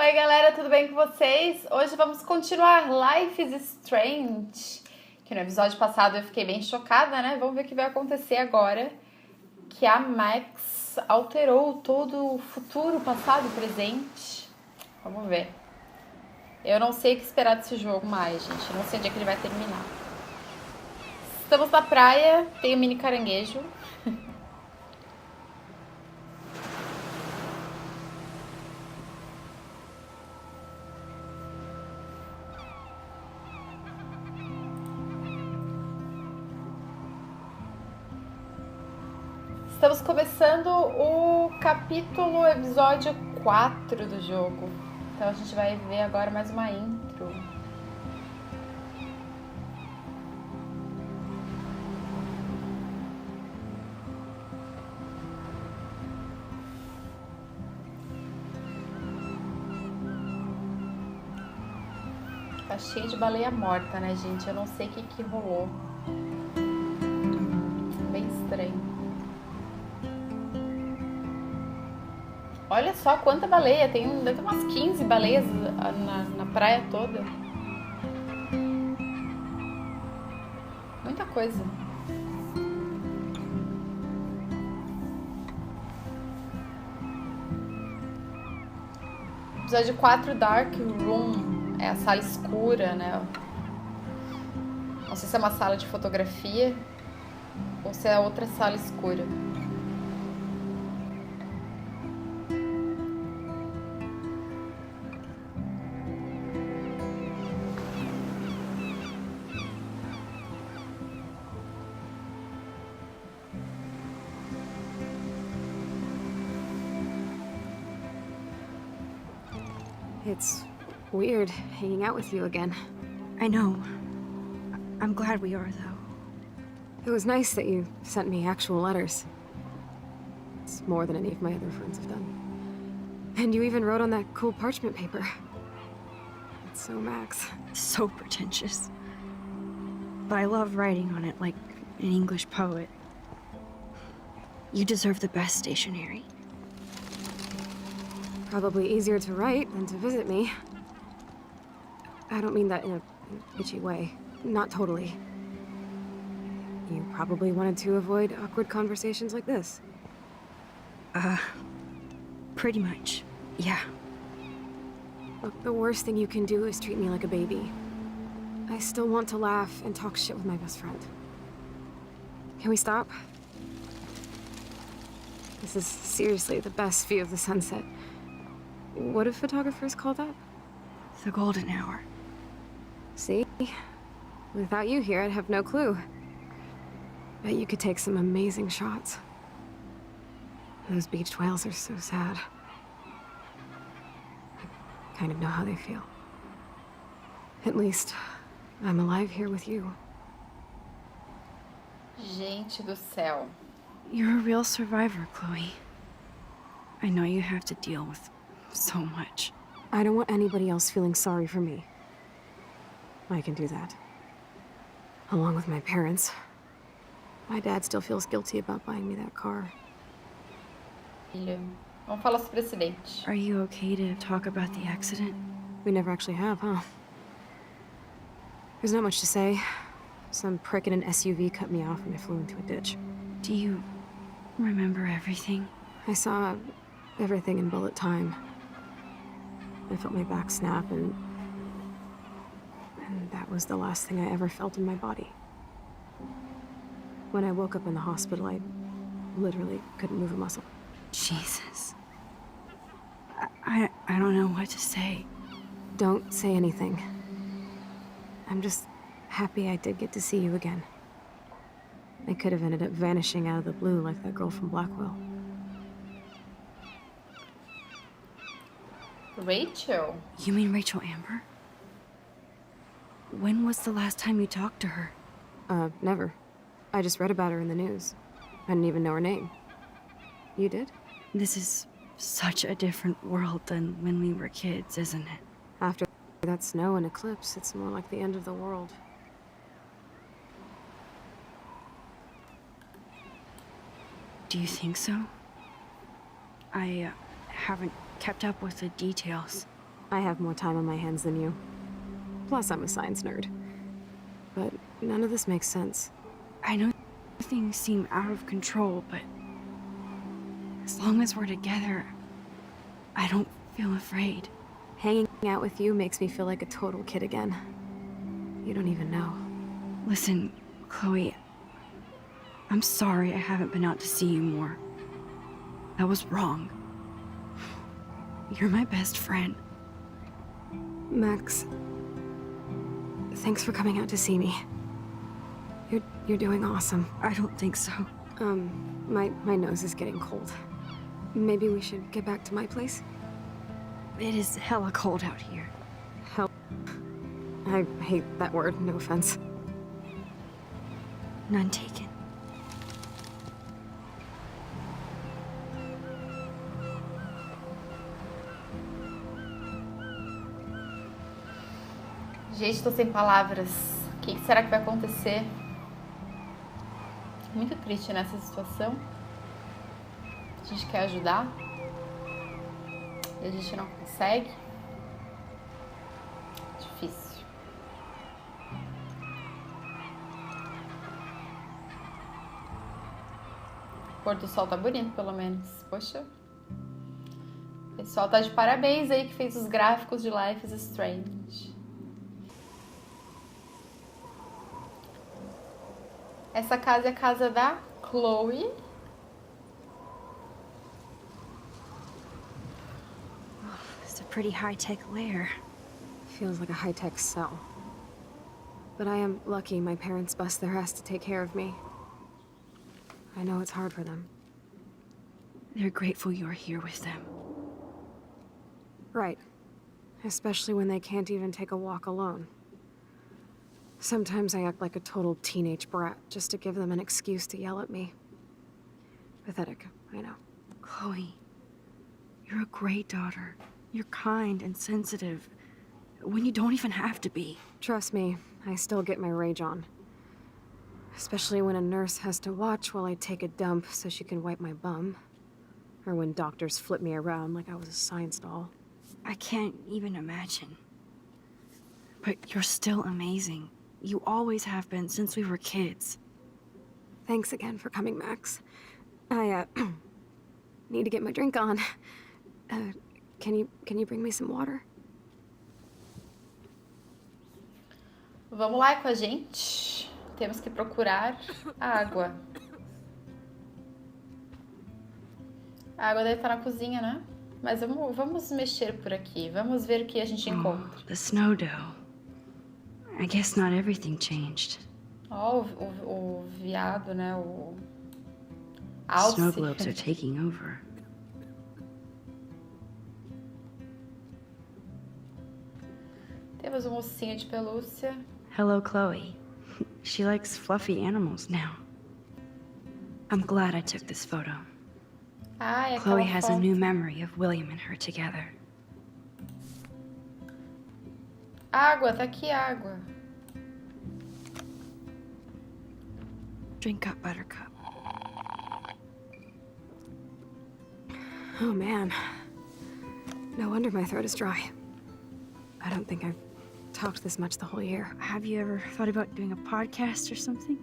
Oi galera, tudo bem com vocês? Hoje vamos continuar Life is Strange, que no episódio passado eu fiquei bem chocada, né? Vamos ver o que vai acontecer agora, que a Max alterou todo o futuro, passado e presente. Vamos ver. Eu não sei o que esperar desse jogo mais, gente. Eu não sei onde é que ele vai terminar. Estamos na praia, tem um mini caranguejo. Estamos começando o capítulo, episódio 4 do jogo. Então a gente vai ver agora mais uma intro. Tá cheio de baleia morta, né, gente? Eu não sei o que rolou. Bem estranho. Olha só quanta baleia, deve ter umas 15 baleias na praia toda. Muita coisa. Episódio 4, Dark Room, é a sala escura, né? Não sei se é uma sala de fotografia ou se é outra sala escura. It's weird hanging out with you again. I know. I'm glad we are, though. It was nice that you sent me actual letters. It's more than any of my other friends have done. And you even wrote on that cool parchment paper. It's so Max. So pretentious. But I love writing on it like an English poet. You deserve the best stationery. Probably easier to write than to visit me. I don't mean that in a bitchy way. Not totally. You probably wanted to avoid awkward conversations like this. Pretty much, yeah. Look, the worst thing you can do is treat me like a baby. I still want to laugh and talk shit with my best friend. Can we stop? This is seriously the best view of the sunset. What do photographers call that? The golden hour. See? Without you here, I'd have no clue. Bet you could take some amazing shots. Those beached whales are so sad. I kind of know how they feel. At least, I'm alive here with you. Gente do céu. You're a real survivor, Chloe. I know you have to deal with so much. I don't want anybody else feeling sorry for me. I can do that. Along with my parents. My dad still feels guilty about buying me that car. Filho, vamos falar sobre o acidente. Are you okay to talk about the accident? We never actually have, huh? There's not much to say. Some prick in an SUV cut me off and I flew into a ditch. Do you remember everything? I saw everything in bullet time. I felt my back snap and that was the last thing I ever felt in my body. When I woke up in the hospital, I literally couldn't move a muscle. Jesus. I don't know what to say. Don't say anything. I'm just happy I did get to see you again. I could have ended up vanishing out of the blue like that girl from Blackwell. Rachel? You mean Rachel Amber? When was the last time you talked to her? Never. I just read about her in the news. I didn't even know her name. You did? This is such a different world than when we were kids, isn't it? After that snow and eclipse, it's more like the end of the world. Do you think so? I haven't kept up with the details. I have more time on my hands than you. Plus, I'm a science nerd. But none of this makes sense. I know things seem out of control, but as long as we're together, I don't feel afraid. Hanging out with you makes me feel like a total kid again. You don't even know. Listen, Chloe, I'm sorry I haven't been out to see you more. That was wrong. You're my best friend. Max, thanks for coming out to see me. You're doing awesome. I don't think so. My nose is getting cold. Maybe we should get back to my place? It is hella cold out here. Hell. I hate that word, no offense. None taken. Gente, tô sem palavras. O que será que vai acontecer? Muito triste nessa situação. A gente quer ajudar e a gente não consegue. Difícil. O pôr do sol tá bonito, pelo menos. Poxa. O pessoal tá de parabéns aí que fez os gráficos de Life is Strange. Essa casa é a casa da Chloe. It's a pretty high-tech lair. Feels like a high-tech cell. But I am lucky my parents bust their ass to take care of me. I know it's hard for them. They're grateful you're here with them. Right. Especially when they can't even take a walk alone. Sometimes I act like a total teenage brat just to give them an excuse to yell at me. Pathetic, I know. Chloe, you're a great daughter. You're kind and sensitive when you don't even have to be. Trust me, I still get my rage on. Especially when a nurse has to watch while I take a dump so she can wipe my bum. Or when doctors flip me around like I was a science doll. I can't even imagine. But you're still amazing. You always have been since we were kids. Thanks again for coming, Max. I, need to get my drink on. Can you bring me some water? Vamos lá com a gente. Temos que procurar água. A água deve estar na cozinha, né? Mas vamos mexer por aqui. Vamos ver o que a gente encontra. The snow dough. I guess not everything changed. Ó, o viado, né? O alce. Snow globes are taking over. Temos um ossinho de pelúcia. Hello, Chloe. She likes fluffy animals now. I'm glad I took this photo. Ah, é Chloe aquela has foto. a new memory of William and her together. Água, tá aqui água. Drink up, Buttercup. Oh man. No wonder my throat is dry. I don't think I've talked this much the whole year. Have you ever thought about doing a podcast or something?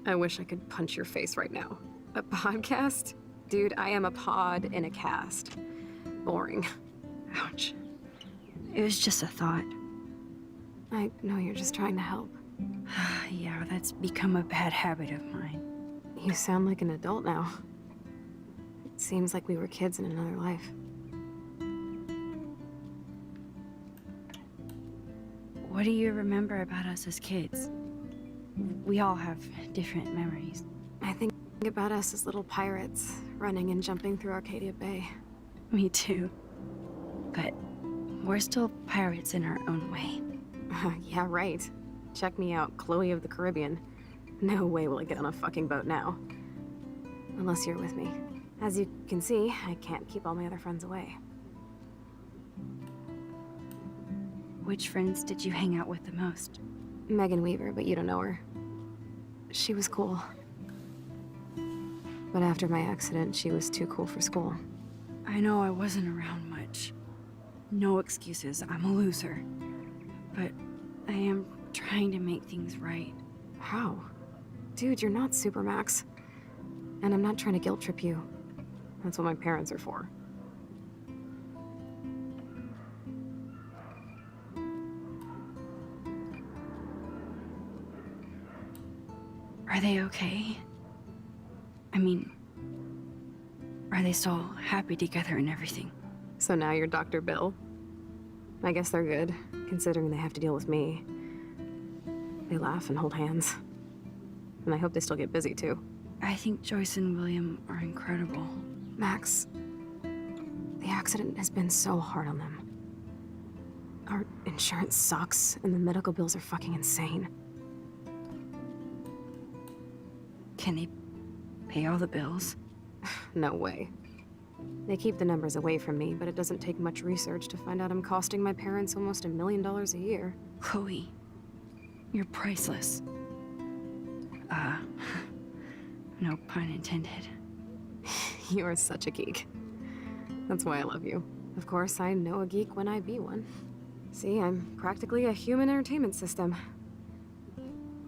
I wish I could punch your face right now. A podcast? Dude, I am a pod in a cast. Boring. Ouch. It was just a thought. I know you're just trying to help. Yeah, that's become a bad habit of mine. You sound like an adult now. It seems like we were kids in another life. What do you remember about us as kids? We all have different memories. I think about us as little pirates, running and jumping through Arcadia Bay. Me too. But we're still pirates in our own way. Yeah, right. Check me out, Chloe of the Caribbean. No way will I get on a fucking boat now. Unless you're with me. As you can see, I can't keep all my other friends away. Which friends did you hang out with the most? Megan Weaver, but you don't know her. She was cool. But after my accident, she was too cool for school. I know I wasn't around much. No excuses. I'm a loser. But I am trying to make things right. How? Dude, you're not Supermax. And I'm not trying to guilt trip you. That's what my parents are for. Are they okay? I mean, are they still happy together and everything? So now you're Dr. Bill? I guess they're good, considering they have to deal with me. They laugh and hold hands. And I hope they still get busy, too. I think Joyce and William are incredible. Max, the accident has been so hard on them. Our insurance sucks, and the medical bills are fucking insane. Can they pay all the bills? No way. They keep the numbers away from me, but it doesn't take much research to find out I'm costing my parents almost $1 million a year. Chloe, you're priceless. No pun intended. You are such a geek. That's why I love you. Of course, I know a geek when I be one. See, I'm practically a human entertainment system.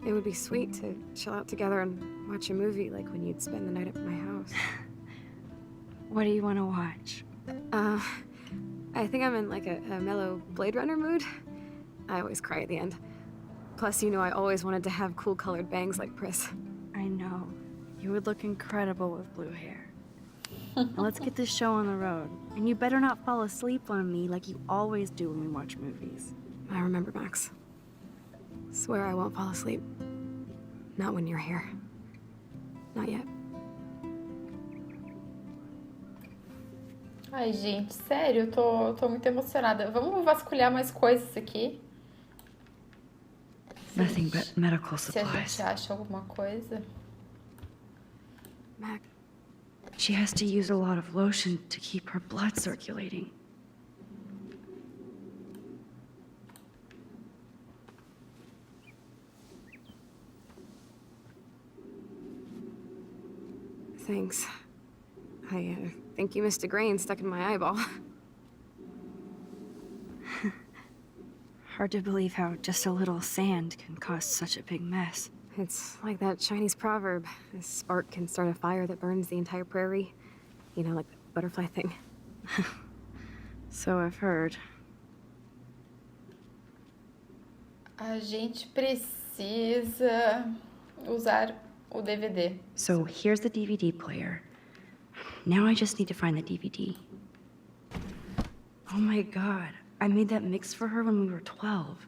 It would be sweet to chill out together and watch a movie like when you'd spend the night at my house. What do you want to watch? I think I'm in like a mellow Blade Runner mood. I always cry at the end. Plus, you know I always wanted to have cool colored bangs like Pris. I know. You would look incredible with blue hair. Now let's get this show on the road. And you better not fall asleep on me like you always do when we watch movies. I remember, Max. Swear I won't fall asleep. Not when you're here. Not yet. Ai, gente, sério, eu tô muito emocionada. Vamos vasculhar mais coisas aqui. Nothing but medical Se a supplies. gente acha alguma coisa. Mac, She has to use a lot of lotion to keep her blood circulating. thanks. I think you missed a grain stuck in my eyeball. Hard to believe how just a little sand can cause such a big mess. It's like that Chinese proverb. A spark can start a fire that burns the entire prairie. You know, like the butterfly thing. So I've heard. A gente precisa usar o DVD. So here's the DVD player. Now I just need to find the DVD. Oh my god, I made that mix for her when we were 12.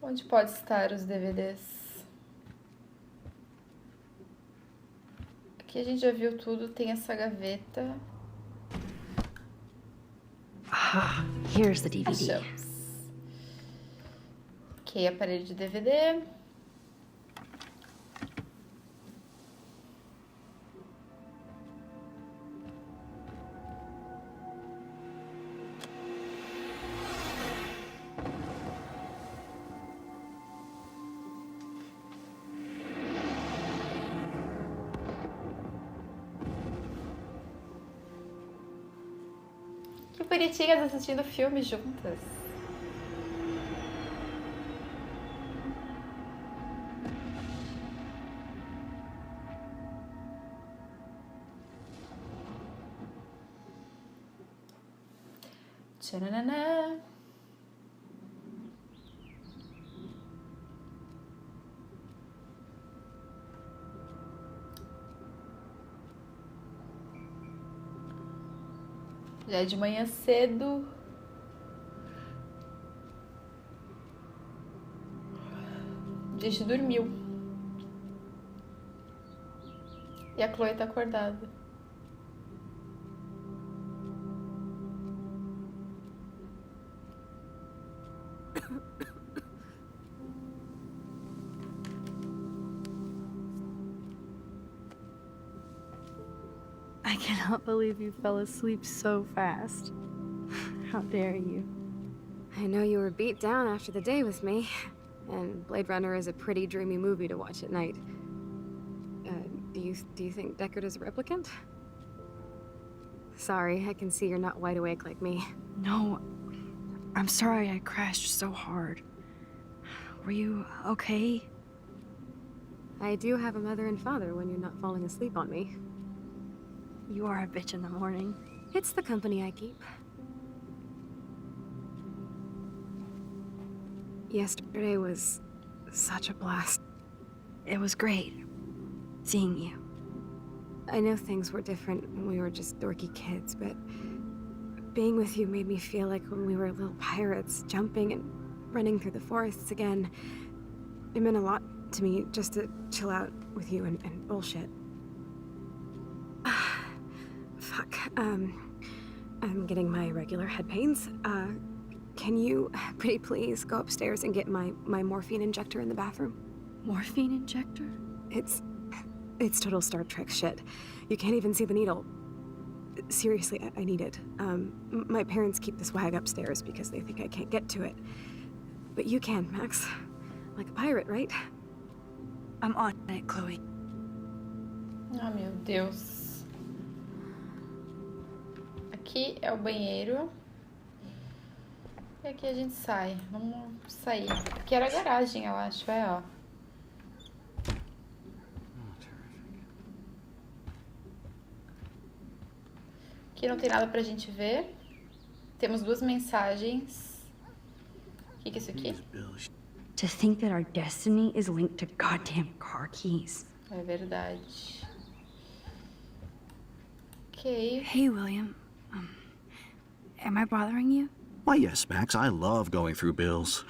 Onde pode estar os DVDs? Aqui a gente já viu tudo, tem essa gaveta. Ah, here's the DVD. Achamos. Ok, aparelho de DVD. Que bonitinhas assistindo filme juntas. Tchananã. Já é de manhã cedo. A gente dormiu. E a Chloe tá acordada. I cannot believe you fell asleep so fast. How dare you? I know you were beat down after the day with me, and Blade Runner is a pretty dreamy movie to watch at night. Do you think Deckard is a replicant? Sorry, I can see you're not wide awake like me. No, I'm sorry I crashed so hard. Were you okay? I do have a mother and father when you're not falling asleep on me. You are a bitch in the morning. It's the company I keep. Yesterday was such a blast. It was great seeing you. I know things were different when we were just dorky kids, but being with you made me feel like when we were little pirates, jumping and running through the forests again. It meant a lot to me just to chill out with you and bullshit. Fuck. I'm getting my regular head pains. Can you, pretty please, go upstairs and get my morphine injector in the bathroom? Morphine injector? It's total Star Trek shit. You can't even see the needle. Seriously, I need it. My parents keep this wag upstairs because they think I can't get to it. But you can, Max. Like a pirate, right? I'm on it, Chloe. Ah, meu Deus. Aqui é o banheiro. E aqui a gente sai. Vamos sair. Aqui era a garagem, eu acho. É, ó. Aqui não tem nada pra gente ver. Temos duas mensagens. O que é isso aqui? To think that our destiny is linked to goddamn car keys. É verdade. Ok. Hey, William. Am I bothering you? Why, yes, Max. I love going through bills.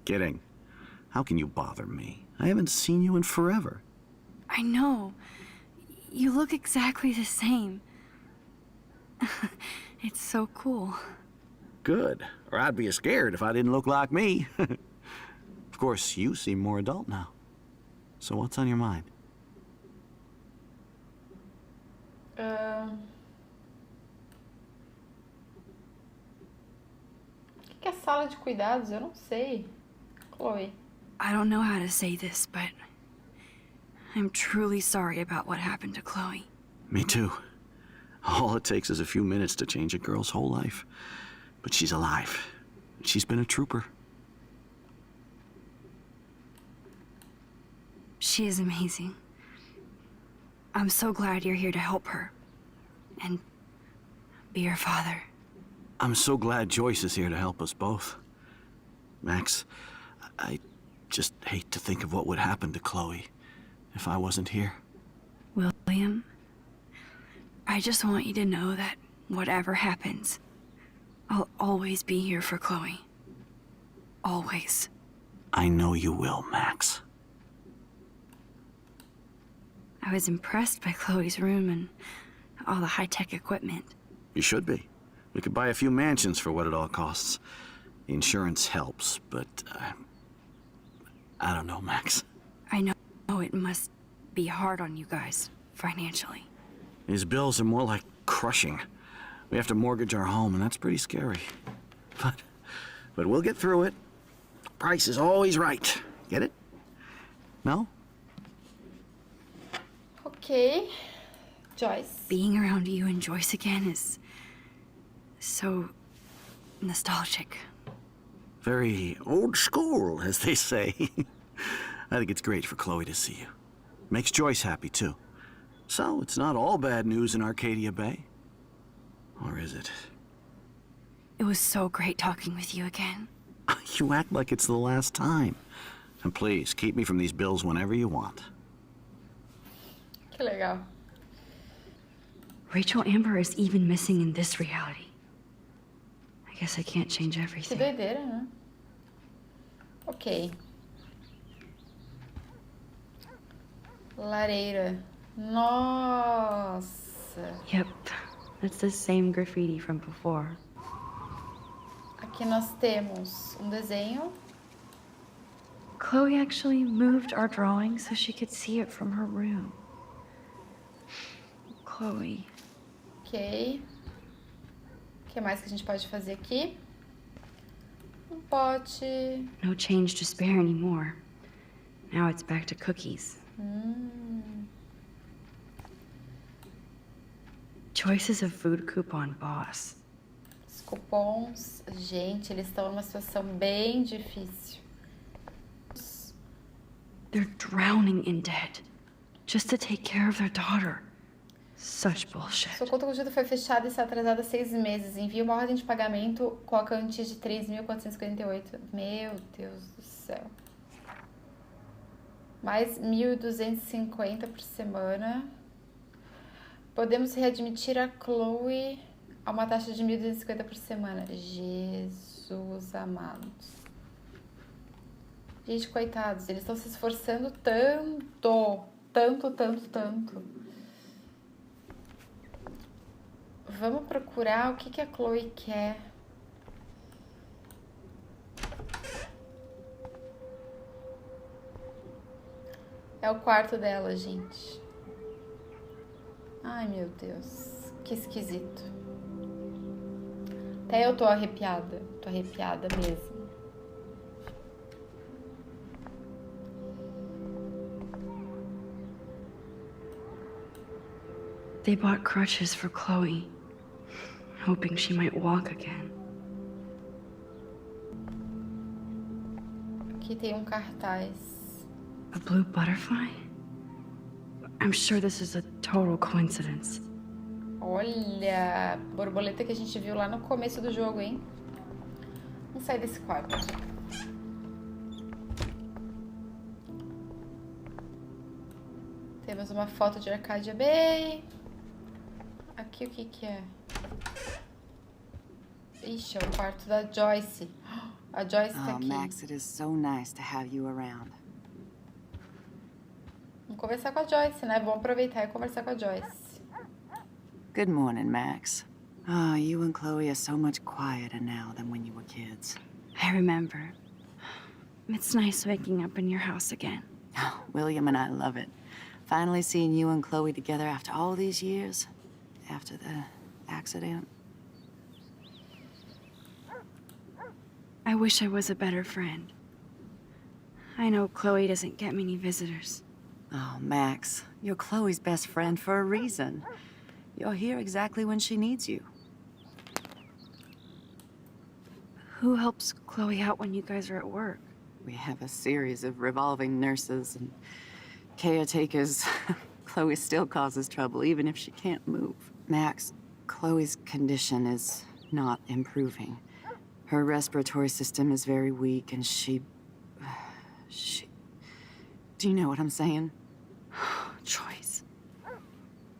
Kidding. How can you bother me? I haven't seen you in forever. I know. You look exactly the same. It's so cool. Good. Or I'd be scared if I didn't look like me. Of course, you seem more adult now. So what's on your mind? O que é sala de cuidados? Eu não sei. Chloe. I don't know how to say this, but I'm truly sorry about what happened to Chloe. Me too. All it takes is a few minutes to change a girl's whole life. But she's alive. She's been a trooper. She is amazing. I'm so glad you're here to help her. And be her father. I'm so glad Joyce is here to help us both. Max, I just hate to think of what would happen to Chloe if I wasn't here. William, I just want you to know that whatever happens, I'll always be here for Chloe. Always. I know you will, Max. I was impressed by Chloe's room and all the high-tech equipment. You should be. We could buy a few mansions for what it all costs. The insurance helps, but I don't know, Max. I know it must be hard on you guys, financially. These bills are more like crushing. We have to mortgage our home, and that's pretty scary. But we'll get through it. Price is always right. Get it? No? Ok. Joyce. Being around you and Joyce again is so nostalgic. Very old school, as they say. I think it's great for Chloe to see you. Makes Joyce happy, too. So, it's not all bad news in Arcadia Bay. Or is it? It was so great talking with you again. You act like it's the last time. And please, keep me from these bills whenever you want. Que legal. Rachel Amber is even missing in this reality. I guess I can't change Que everything. doideira, né? Ok. Lareira. Nossa. Yep, that's the same graffiti from before. Aqui nós temos desenho. Chloe actually moved our drawing so she could see it from her room. Chloe. Ok. O que mais que a gente pode fazer aqui? Pote. No change to spare anymore. Now it's back to cookies. Joyce is a food coupon boss. Os cupons, gente, eles estão numa situação bem difícil. They're drowning in debt just to take care of their daughter. Such bullshit. Sua conta corrida foi fechada e está atrasada 6 meses. Envie uma ordem de pagamento com a quantia de 3.458. Meu Deus do céu. Mais 1.250 por semana. Podemos readmitir a Chloe a uma taxa de 1.250 por semana. Jesus amado. Gente, coitados, eles estão se esforçando tanto. Tanto. Vamos procurar o que a Chloe quer. É o quarto dela, gente. Ai, meu Deus. Que esquisito. Até eu tô arrepiada. Tô arrepiada mesmo. They bought crutches for Chloe, hoping she might walk again. Aqui tem um cartaz. A blue butterfly? I'm sure this is a total coincidence. Olha, borboleta que a gente viu lá no começo do jogo, hein? Vamos sair desse quarto. Temos uma foto de Arcadia Bay. Aqui o que é? Ixi, é o quarto da Joyce. A Joyce tá aqui. Max, it is so nice to have you around. Vamos conversar com a Joyce, né? Vamos aproveitar e conversar com a Joyce. Good morning, Max. Oh, you and Chloe are so much quieter now than when you were kids. I remember. It's nice waking up in your house again. Oh, William and I love it. Finally seeing you and Chloe together after all these years. After the accident. I wish I was a better friend. I know Chloe doesn't get many visitors. Oh, Max, you're Chloe's best friend for a reason. You're here exactly when she needs you. Who helps Chloe out when you guys are at work? We have a series of revolving nurses and caretakers. Chloe still causes trouble, even if she can't move. Max, Chloe's condition is not improving. Her respiratory system is very weak, and she... Do you know what I'm saying? Joyce.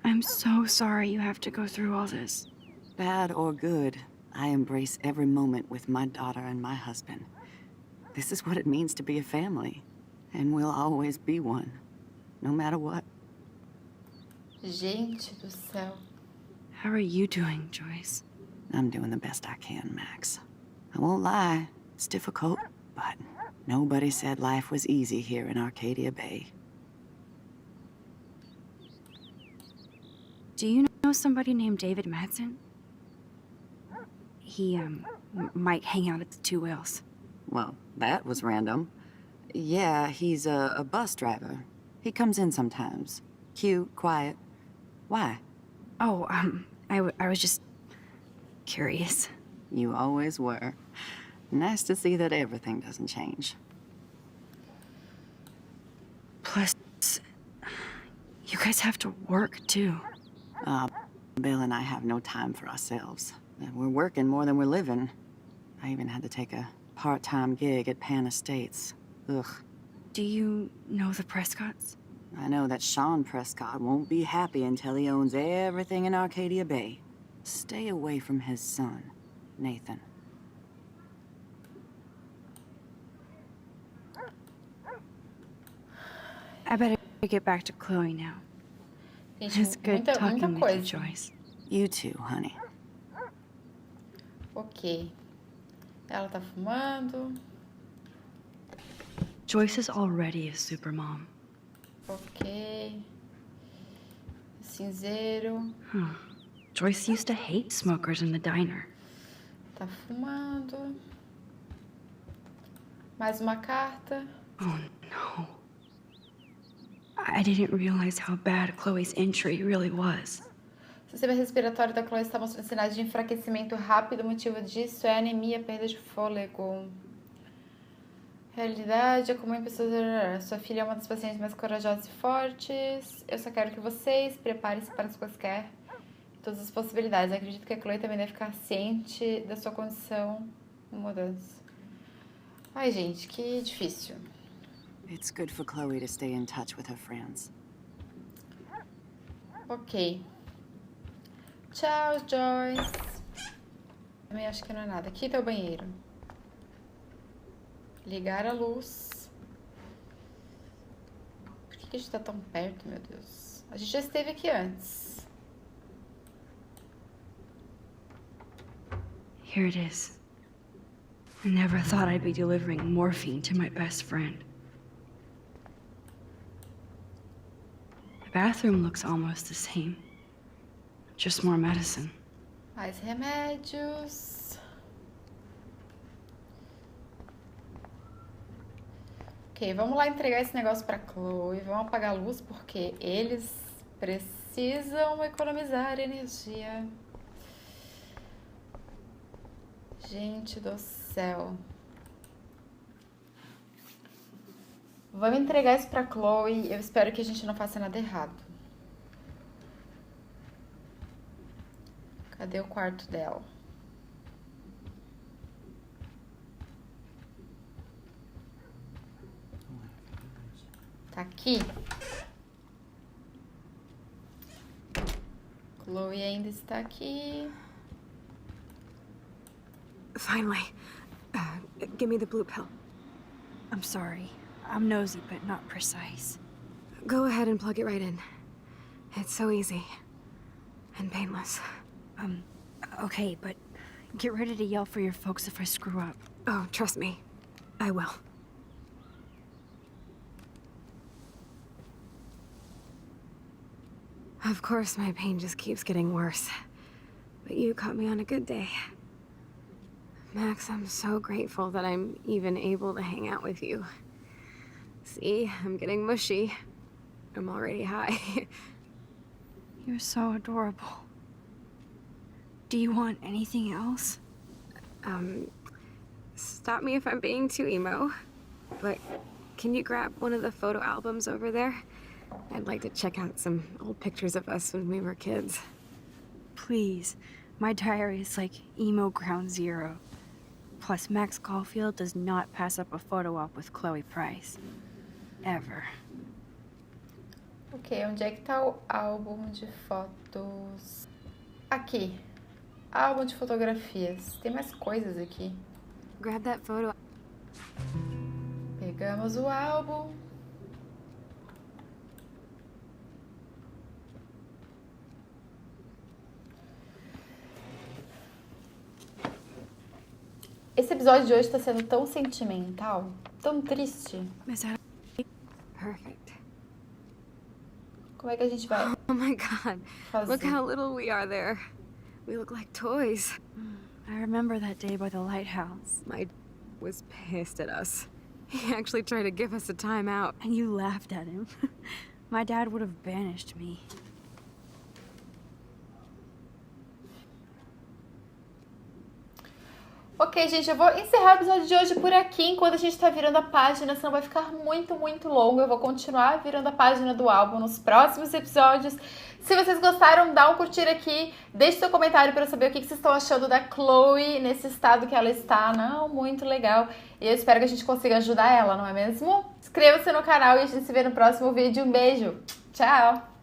I'm so sorry you have to go through all this. Bad or good, I embrace every moment with my daughter and my husband. This is what it means to be a family, and we'll always be one, no matter what. Gente do céu. How are you doing, Joyce? I'm doing the best I can, Max. I won't lie, it's difficult, but nobody said life was easy here in Arcadia Bay. Do you know somebody named David Madsen? He, might hang out at the Two Whales. Well, that was random. Yeah, he's a bus driver. He comes in sometimes. Cute, quiet. Why? Oh, I was just curious. You always were. Nice to see that everything doesn't change. Plus, you guys have to work, too. Bill and I have no time for ourselves. We're working more than we're living. I even had to take a part-time gig at Pan Estates. Ugh. Do you know the Prescotts? I know that Sean Prescott won't be happy until he owns everything in Arcadia Bay. Stay away from his son, Nathan. I better get back to Chloe now. Gente, It's good talking with you, coisa. Joyce. You too, honey. Ok. Ela tá fumando. Joyce is already a supermom. Ok. Cinzeiro. Huh. Joyce used to hate smokers in the diner. Tá fumando. Mais uma carta. Oh, no. I didn't realize how bad Chloe's injury really was. O sistema respiratório da Chloe está mostrando sinais de enfraquecimento rápido. O motivo disso é anemia, perda de fôlego. Realidade é comum em pessoas... Sua filha é uma das pacientes mais corajosas e fortes. Eu só quero que vocês preparem-se para quaisquer todas as possibilidades. Eu acredito que a Chloe também deve ficar ciente da sua condição em mudança. Ai, gente, que difícil. It's good for Chloe to stay in touch with her friends. Ok. Tchau, Joyce. Também acho que não é nada. Aqui tá o banheiro. Ligar a luz. Por que a gente tá tão perto, meu Deus? A gente já esteve aqui antes. Here it is. I never thought I'd be delivering morphine to my best friend. The bathroom looks almost the same. Just more medicine. Mais remédios. Ok, vamos lá entregar esse negócio pra Chloe. Vamos apagar a luz porque eles precisam economizar energia. Gente do céu. Vamos entregar isso pra Chloe. Eu espero que a gente não faça nada errado. Cadê o quarto dela? Tá aqui. Chloe ainda está aqui. Finally. Give me the blue pill. I'm sorry. I'm nosy, but not precise. Go ahead and plug it right in. It's so easy. And painless. Okay, but get ready to yell for your folks if I screw up. Oh, trust me. I will. Of course, my pain just keeps getting worse. But you caught me on a good day. Max, I'm so grateful that I'm even able to hang out with you. See, I'm getting mushy. I'm already high. You're so adorable. Do you want anything else? Stop me if I'm being too emo, but can you grab one of the photo albums over there? I'd like to check out some old pictures of us when we were kids. Please. My diary is like emo ground zero. Plus, Max Caulfield does not pass up a photo op with Chloe Price. Ever. Ok, onde é que tá o álbum de fotos? Aqui. Álbum de fotografias. Tem mais coisas aqui. Grab that photo. Pegamos o álbum. Esse episódio de hoje tá sendo tão sentimental, tão triste. Is that... Perfect. Como é que a gente vai Oh my god. fazer? Look how little we are there. We look like toys. I remember that day by the lighthouse. My was pissed at us. He actually tried to give us a timeout. And you laughed at him. My dad would have banished me. Ok, gente, eu vou encerrar o episódio de hoje por aqui, enquanto a gente tá virando a página, senão vai ficar muito, muito longo. Eu vou continuar virando a página do álbum nos próximos episódios. Se vocês gostaram, dá um curtir aqui, deixe seu comentário para eu saber o que vocês estão achando da Chloe nesse estado que ela está. Não, muito legal. E eu espero que a gente consiga ajudar ela, não é mesmo? Inscreva-se no canal e a gente se vê no próximo vídeo. Um beijo. Tchau!